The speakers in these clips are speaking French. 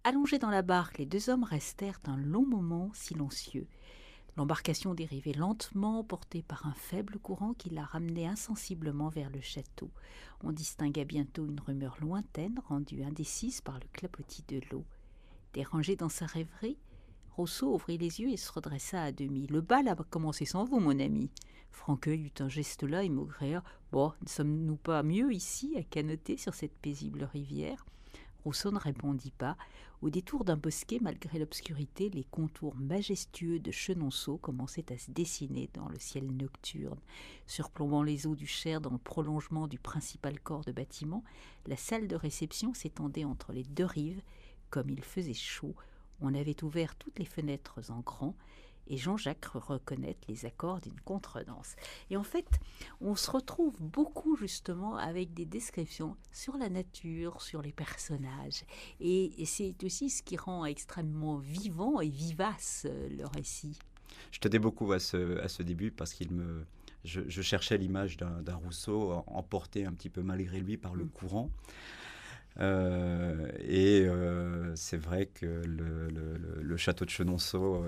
Allongés dans la barque, les deux hommes restèrent un long moment silencieux. L'embarcation dérivait lentement, portée par un faible courant qui la ramenait insensiblement vers le château. On distingua bientôt une rumeur lointaine, rendue indécise par le clapotis de l'eau. Dérangé dans sa rêverie, Rousseau ouvrit les yeux et se redressa à demi. « Le bal a commencé sans vous, mon ami. » Franqueuil eut un geste là et maugréa. « Bon, ne sommes-nous pas mieux ici, à canoter sur cette paisible rivière ?» Rousseau ne répondit pas. Au détour d'un bosquet, malgré l'obscurité, les contours majestueux de Chenonceau commençaient à se dessiner dans le ciel nocturne. Surplombant les eaux du Cher dans le prolongement du principal corps de bâtiment, la salle de réception s'étendait entre les deux rives. Comme il faisait chaud, on avait ouvert toutes les fenêtres en grand, et Jean-Jacques reconnaître les accords d'une contredanse. Et en fait, on se retrouve beaucoup justement avec des descriptions sur la nature, sur les personnages. Et c'est aussi ce qui rend extrêmement vivant et vivace le récit. Je tenais beaucoup à ce début parce je cherchais l'image d'un Rousseau emporté un petit peu malgré lui par le courant. C'est vrai que le château de Chenonceau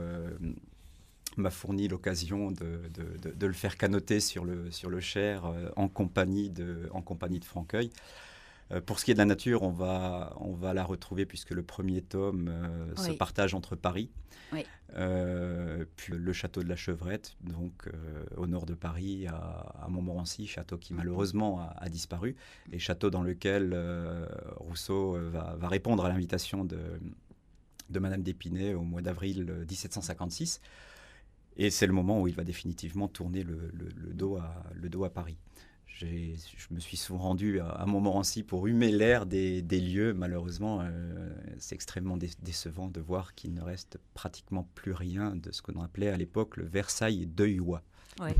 m'a fourni l'occasion de le faire canoter sur le Cher en compagnie de Franqueuil. Pour ce qui est de la nature, on va la retrouver puisque le premier tome se partage entre Paris, puis le château de la Chevrette, donc au nord de Paris, à Montmorency, château qui malheureusement a disparu, et château dans lequel Rousseau va répondre à l'invitation de Madame d'Épinay au mois d'avril 1756. Et c'est le moment où il va définitivement tourner le dos à Paris. Je me suis souvent rendu à Montmorency pour humer l'air des lieux. Malheureusement, c'est extrêmement décevant de voir qu'il ne reste pratiquement plus rien de ce qu'on appelait à l'époque le Versailles d'Euillois. Ouais.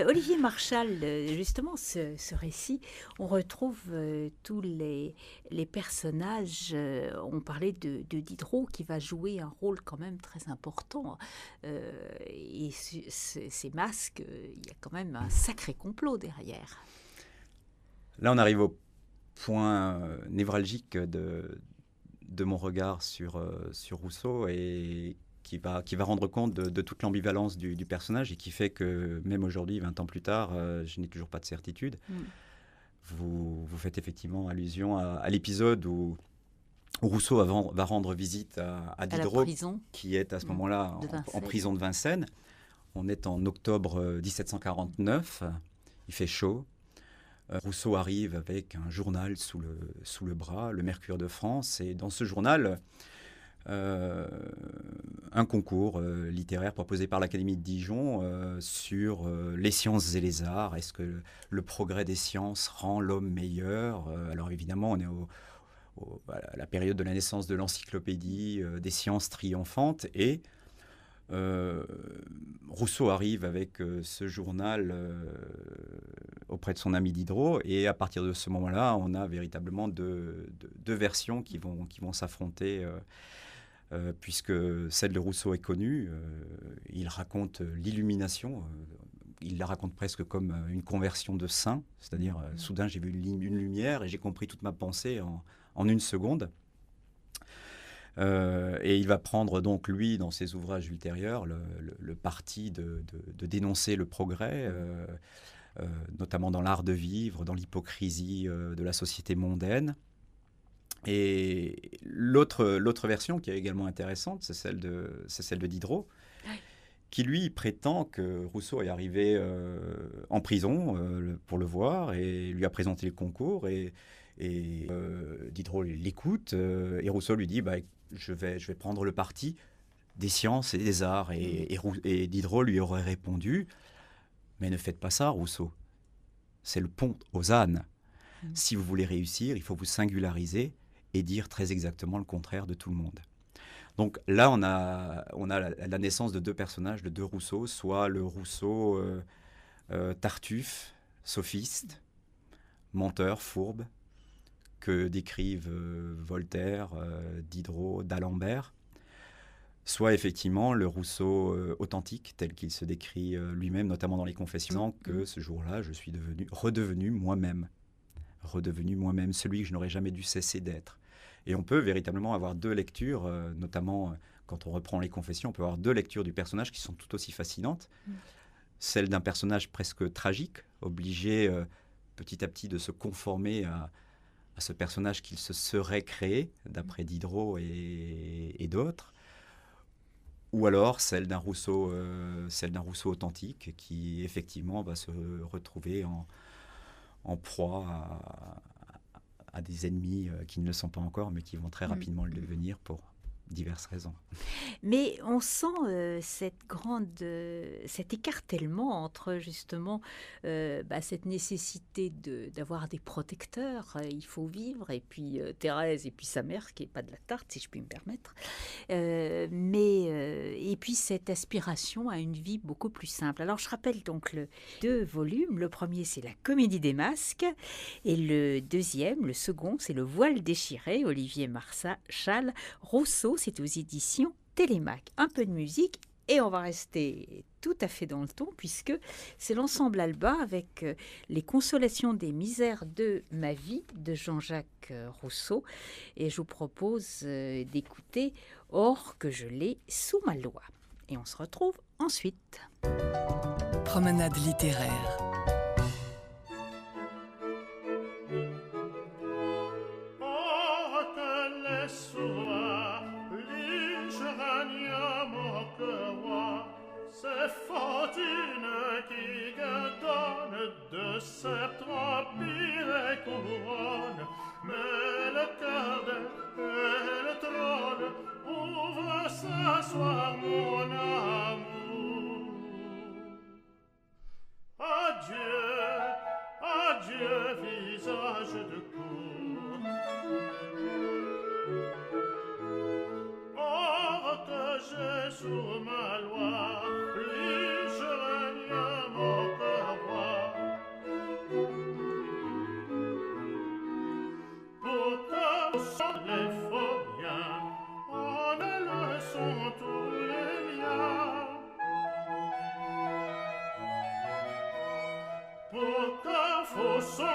Olivier Marchal, justement, ce récit, on retrouve tous les personnages. On parlait de Diderot qui va jouer un rôle quand même très important. Et ces masques, il y a quand même un sacré complot derrière. Là, on arrive au point névralgique de mon regard sur Rousseau et qui va rendre compte de toute l'ambivalence du personnage et qui fait que même aujourd'hui, 20 ans plus tard, je n'ai toujours pas de certitude. Vous faites effectivement allusion à l'épisode où Rousseau va rendre visite à Diderot, qui est à ce moment-là en prison de Vincennes. On est en octobre 1749, il fait chaud. Rousseau arrive avec un journal sous le bras, le Mercure de France, et dans ce journal, un concours littéraire proposé par l'Académie de Dijon sur les sciences et les arts. Est-ce que le progrès des sciences rend l'homme meilleur? Alors évidemment, on est à la période de la naissance de l'encyclopédie des sciences triomphantes, et Rousseau arrive avec ce journal auprès de son ami Diderot, et à partir de ce moment-là, on a véritablement deux versions qui vont s'affronter, puisque celle de Rousseau est connue. Il raconte l'illumination, il la raconte presque comme une conversion de saint, c'est-à-dire soudain j'ai vu une lumière et j'ai compris toute ma pensée en une seconde. Et il va prendre donc, lui, dans ses ouvrages ultérieurs, le parti de dénoncer le progrès, notamment dans l'art de vivre, dans l'hypocrisie de la société mondaine. Et l'autre version qui est également intéressante, c'est celle de Diderot, qui lui prétend que Rousseau est arrivé en prison pour le voir et lui a présenté le concours, et Diderot l'écoute, et Rousseau lui dit je vais prendre le parti des sciences et des arts, et Diderot lui aurait répondu: mais ne faites pas ça, Rousseau, c'est le pont aux ânes. Si vous voulez réussir, il faut vous singulariser et dire très exactement le contraire de tout le monde. Donc là, on a la naissance de deux personnages, de deux Rousseau, soit le Rousseau Tartuffe, sophiste, menteur, fourbe, que décrivent Voltaire, Diderot, d'Alembert, soit effectivement le Rousseau authentique, tel qu'il se décrit lui-même, notamment dans les Confessions, que ce jour-là, je suis redevenu moi-même, celui que je n'aurais jamais dû cesser d'être. Et on peut véritablement avoir deux lectures, notamment quand on reprend les Confessions, on peut avoir deux lectures du personnage qui sont tout aussi fascinantes. Celle d'un personnage presque tragique, obligé petit à petit de se conformer à ce personnage qu'il se serait créé, d'après Diderot et d'autres. Ou alors celle d'un Rousseau authentique qui effectivement va se retrouver en proie à des ennemis qui ne le sont pas encore, mais qui vont très rapidement le devenir pour diverses raisons. Mais on sent cet écartèlement entre justement cette nécessité d'avoir des protecteurs. Il faut vivre, et puis Thérèse, et puis sa mère, qui n'est pas de la tarte, si je puis me permettre. Et puis cette aspiration à une vie beaucoup plus simple. Alors je rappelle donc le 2 volumes. Le premier, c'est La Comédie des Masques, et le deuxième, le second, c'est Le Voile déchiré, Olivier Marchal, Rousseau, c'est aux éditions Télémaque. Un peu de musique et on va rester tout à fait dans le ton, puisque c'est l'ensemble Alba avec Les consolations des misères de ma vie de Jean-Jacques Rousseau, et je vous propose d'écouter Or que je l'ai sous ma loi, et on se retrouve ensuite. Promenade littéraire. C'est fortune qui donne de sceptre, empire et couronne, mais le cœur et le trône ouvre s'asseoir mon amour. Adieu, adieu, visage de cour. Or que j'ai sous ma loi, je règne mon roi. Pourtant sont les faux biens, en elles sont tous les miens. Pourtant faux sont